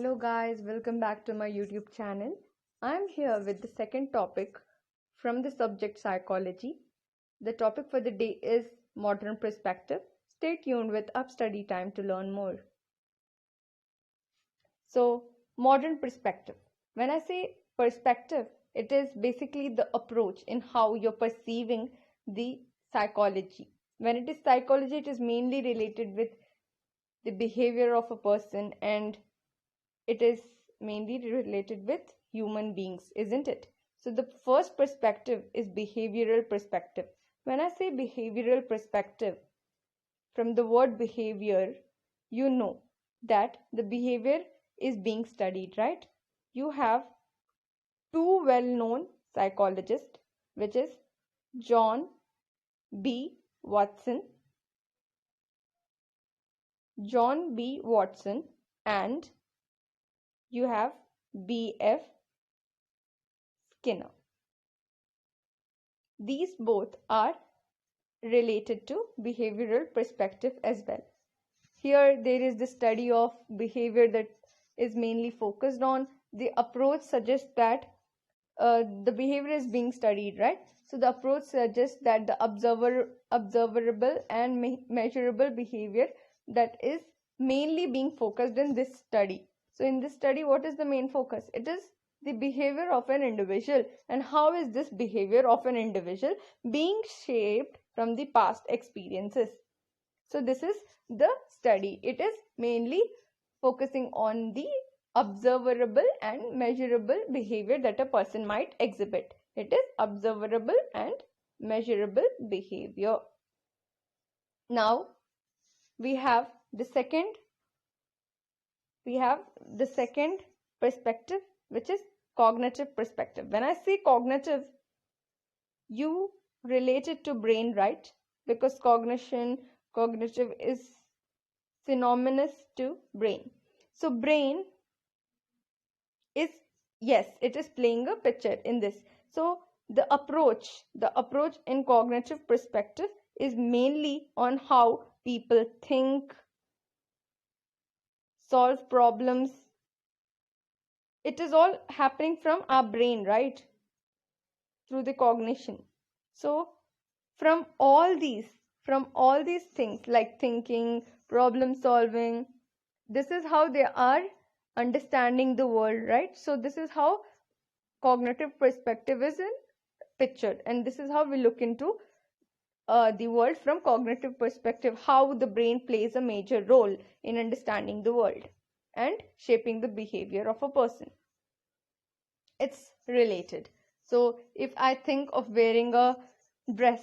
Hello guys, welcome back to my YouTube channel. I'm here with the second topic from the subject psychology. The topic for the day is modern perspective. Stay tuned with Up Study Time to learn more. So, modern perspective. When I say perspective, it is basically the approach in how you're perceiving the psychology. When it is psychology, it is mainly related with the behavior of a person, and it is mainly related with human beings, isn't it? So the first perspective is behavioral perspective. When I say behavioral perspective, from the word behavior, you know that the behavior is being studied, right? You have two well-known psychologists, which is John B. Watson, and you have B.F. Skinner. These both are related to behavioral perspective as well. Here there is the study of behavior that is mainly focused on. The approach suggests that the behavior is being studied, right? So the approach suggests that the observable and measurable behavior that is mainly being focused in this study. So in this study, what is the main focus? It is the behavior of an individual, and how is this behavior of an individual being shaped from the past experiences. So this is the study. It is mainly focusing on the observable and measurable behavior that a person might exhibit. It is observable and measurable behavior. Now we have the second perspective, which is cognitive perspective. When I say cognitive, you relate it to brain, right? Because cognitive is synonymous to brain. So brain is, yes, it is playing a picture in this. So the approach in cognitive perspective is mainly on how people think, solve problems. It is all happening from our brain, right? Through the cognition. So from all these things like thinking, problem solving, this is how they are understanding the world, right? So this is how cognitive perspective is in picture, and this is how we look into the world from cognitive perspective, how the brain plays a major role in understanding the world and shaping the behavior of a person. It's related. So if I think of wearing a dress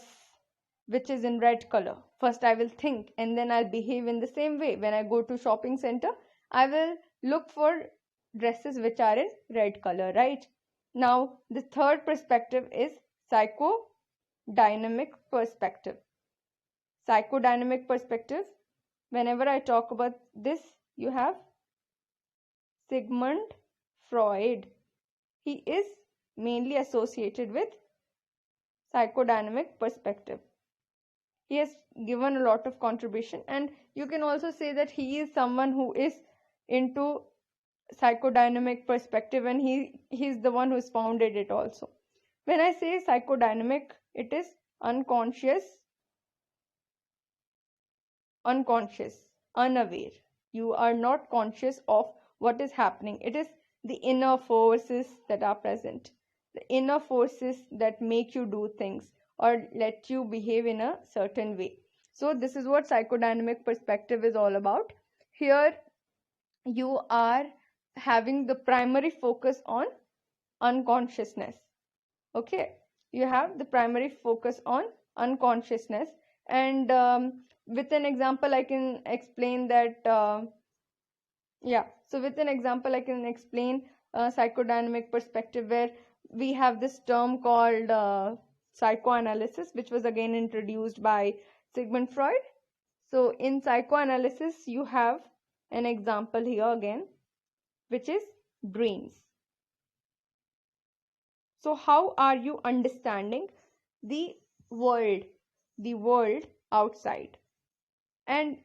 which is in red color, first I will think, and then I'll behave in the same way. When I go to shopping center, I will look for dresses which are in red color, right? Now the third perspective is psychodynamic perspective. Psychodynamic perspective, whenever I talk about this, you have Sigmund Freud. He is mainly associated with psychodynamic perspective. He has given a lot of contribution, and you can also say that he is someone who is into psychodynamic perspective, and he's the one who's founded it also. When I say psychodynamic, it is unconscious, unaware. You are not conscious of what is happening. It is the inner forces that are present, the inner forces that make you do things or let you behave in a certain way. So this is what psychodynamic perspective is all about. Here you are having the primary focus on unconsciousness. Okay, you have the primary focus on unconsciousness, and with an example I can explain that so with an example I can explain psychodynamic perspective, where we have this term called psychoanalysis, which was again introduced by Sigmund Freud. So in psychoanalysis you have an example here again, which is dreams. So how are you understanding the world outside? And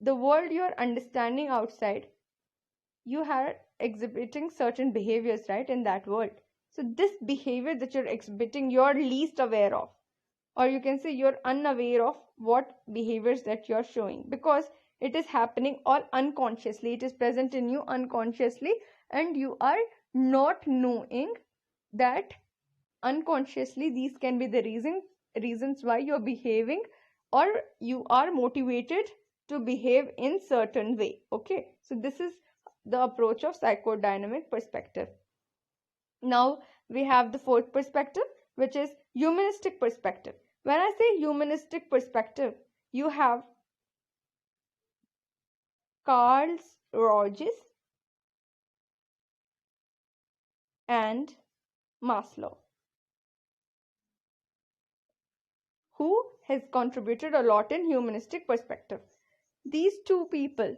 the world you are understanding outside, you have exhibiting certain behaviors, right, in that world. So this behavior that you're exhibiting, you're least aware of, or you can say you're unaware of what behaviors that you're showing, because it is happening all unconsciously. It is present in you unconsciously, and you are not knowing that unconsciously these can be the reasons why you're behaving, or you are motivated to behave in certain way. Okay, so this is the approach of psychodynamic perspective. Now we have the fourth perspective, which is humanistic perspective. When I say humanistic perspective, you have Carl Rogers and Maslow, who has contributed a lot in humanistic perspective. These two people.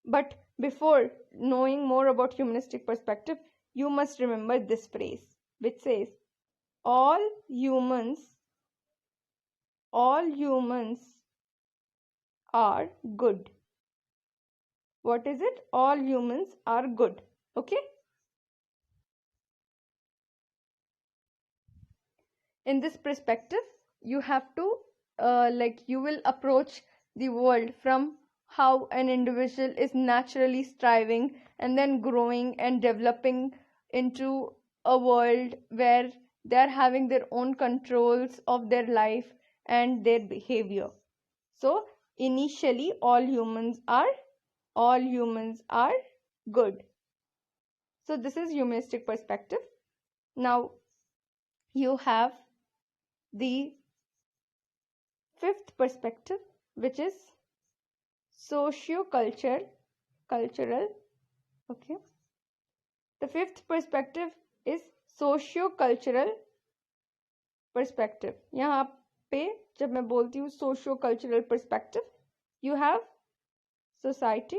But before knowing more about humanistic perspective, you must remember this phrase, which says all humans are good. What is it? All humans are good. Okay? In this perspective, you have to you will approach the world from how an individual is naturally striving and then growing and developing into a world where they are having their own controls of their life and their behavior. So initially all humans are good. So this is humanistic perspective. Now you have the fifth perspective, which is cultural. Okay, the fifth perspective is socio-cultural perspective. यहाँ पे जब मैं बोलती हूँ socio-cultural perspective, you have society,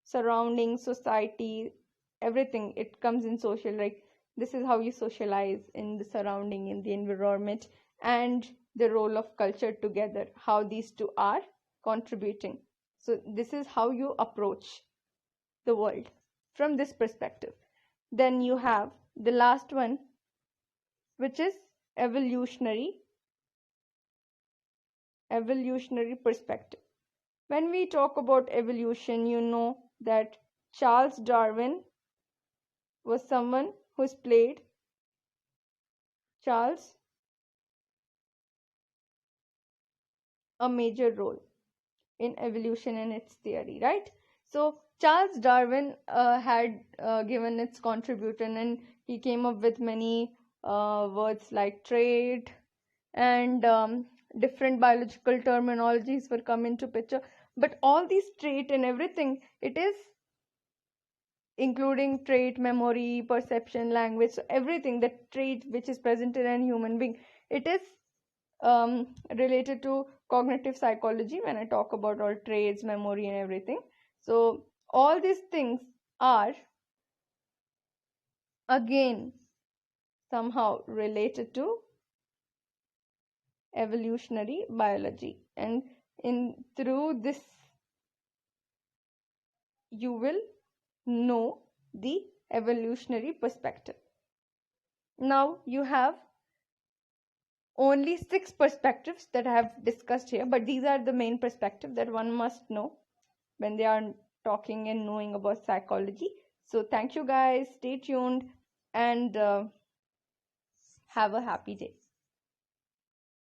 surrounding, society, everything. It comes in social, like this is how you socialize in the surrounding, in the environment, and the role of culture together, how these two are contributing. So this is how you approach the world from this perspective. Then you have the last one, which is evolutionary perspective. When we talk about evolution, you know that Charles Darwin was someone who's played a major role in evolution and its theory, right? So Charles Darwin had given its contribution, and he came up with many words like trait, and different biological terminologies were come into picture. But all these trait and everything, it is including trait, memory, perception, language, so everything, the trait which is present in a human being, it is related to cognitive psychology when I talk about all traits, memory, and everything. So all these things are again somehow related to evolutionary biology, and in through this you will know the evolutionary perspective. Now you have only 6 perspectives that I have discussed here, but these are the main perspectives that one must know when they are talking and knowing about psychology. So thank you guys, stay tuned, and have a happy day.